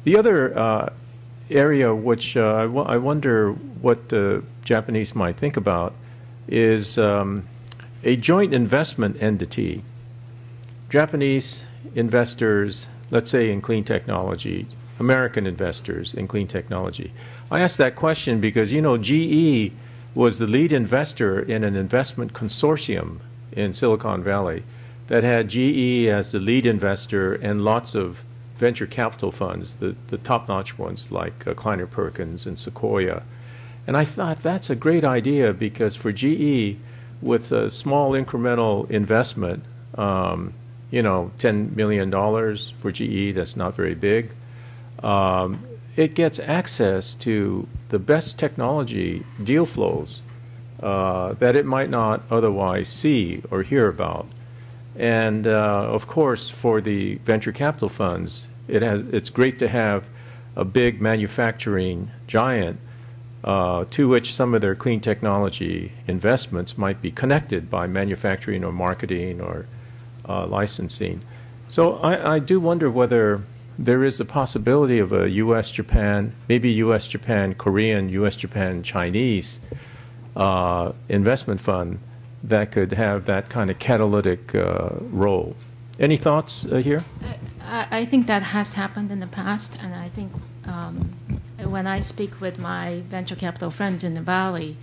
The other area which I wonder what the Japanese might think about is a joint investment entity. Japanese investors, let's say in clean technology, American investors in clean technology. I asked that question because, you know, GE was the lead investor in an investment consortium in Silicon Valley that had GE as the lead investor and lots of venture capital funds, the top-notch ones like Kleiner Perkins and Sequoia. And I thought that's a great idea because for GE, with a small incremental investment, you know, $10 million for GE, that's not very big. It gets access to the best technology deal flows that it might not otherwise see or hear about. And of course, for the venture capital funds, it's great to have a big manufacturing giant to which some of their clean technology investments might be connected by manufacturing or marketing or licensing. So I do wonder whether there is a possibility of a U.S.-Japan, maybe U.S.-Japan, Korean, U.S.-Japan, Chinese investment fund that could have that kind of catalytic role. Any thoughts here? I think that has happened in the past, and I think when I speak with my venture capital friends in the Valley,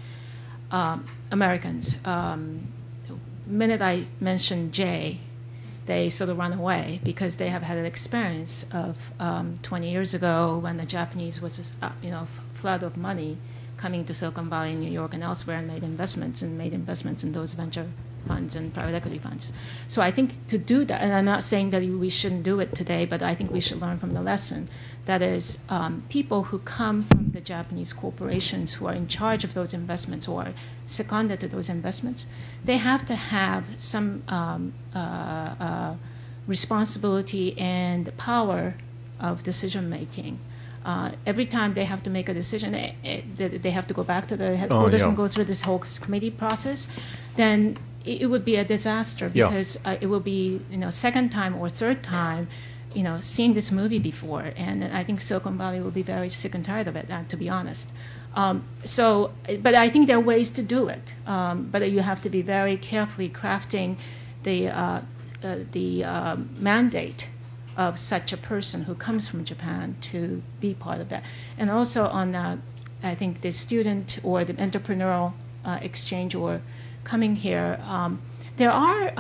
Americans, the minute I mention J, they sort of run away because they have had an experience of 20 years ago when the Japanese was, you know, flood of money coming to Silicon Valley, New York, and elsewhere, and made investments in those venture funds and private equity funds. So I think to do that, and I'm not saying that we shouldn't do it today, but I think we should learn from the lesson. That is, people who come from the Japanese corporations who are in charge of those investments or seconded to those investments, they have to have some responsibility and power of decision making. Every time they have to make a decision, they have to go back to the headquarters and go through this whole committee process, then it would be a disaster because it will be, you know, second time or third time, you know, seen this movie before. And I think Silicon Valley will be very sick and tired of it, to be honest. But I think there are ways to do it. But you have to be very carefully crafting the mandate of such a person who comes from Japan to be part of that. And also on, I think, the student or the entrepreneurial exchange or coming here, there are,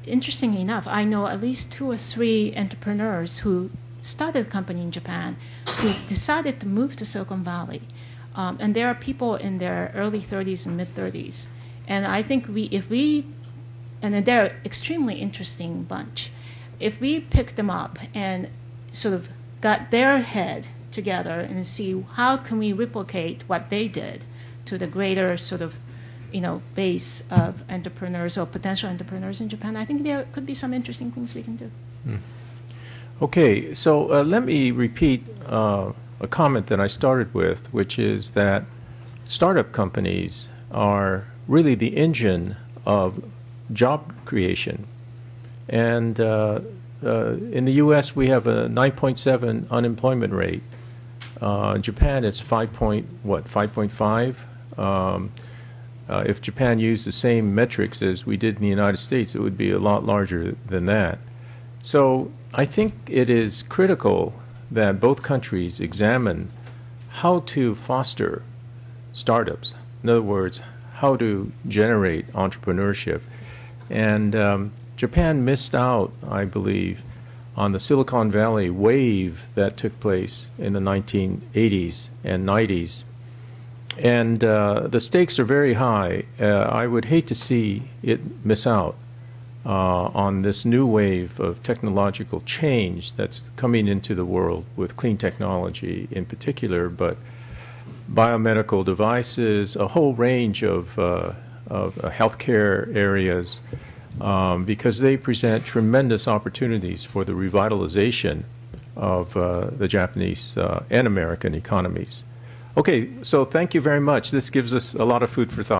interestingly enough, I know at least 2 or 3 entrepreneurs who started a company in Japan who decided to move to Silicon Valley. And there are people in their early 30s and mid-30s. And I think and they're an extremely interesting bunch. If we pick them up and sort of got their head together and see how can we replicate what they did to the greater sort of, you know, base of entrepreneurs or potential entrepreneurs in Japan, I think there could be some interesting things we can do. Okay, so let me repeat a comment that I started with, which is that startup companies are really the engine of job creation. And in the U.S., we have a 9.7 unemployment rate. In Japan, it's 5.5. If Japan used the same metrics as we did in the United States, it would be a lot larger than that. So I think it is critical that both countries examine how to foster startups. In other words, how to generate entrepreneurship. And Japan missed out, I believe, on the Silicon Valley wave that took place in the 1980s and 90s. And the stakes are very high. I would hate to see it miss out on this new wave of technological change that's coming into the world with clean technology in particular, but biomedical devices, a whole range of healthcare areas, because they present tremendous opportunities for the revitalization of the Japanese and American economies. Okay, so thank you very much. This gives us a lot of food for thought.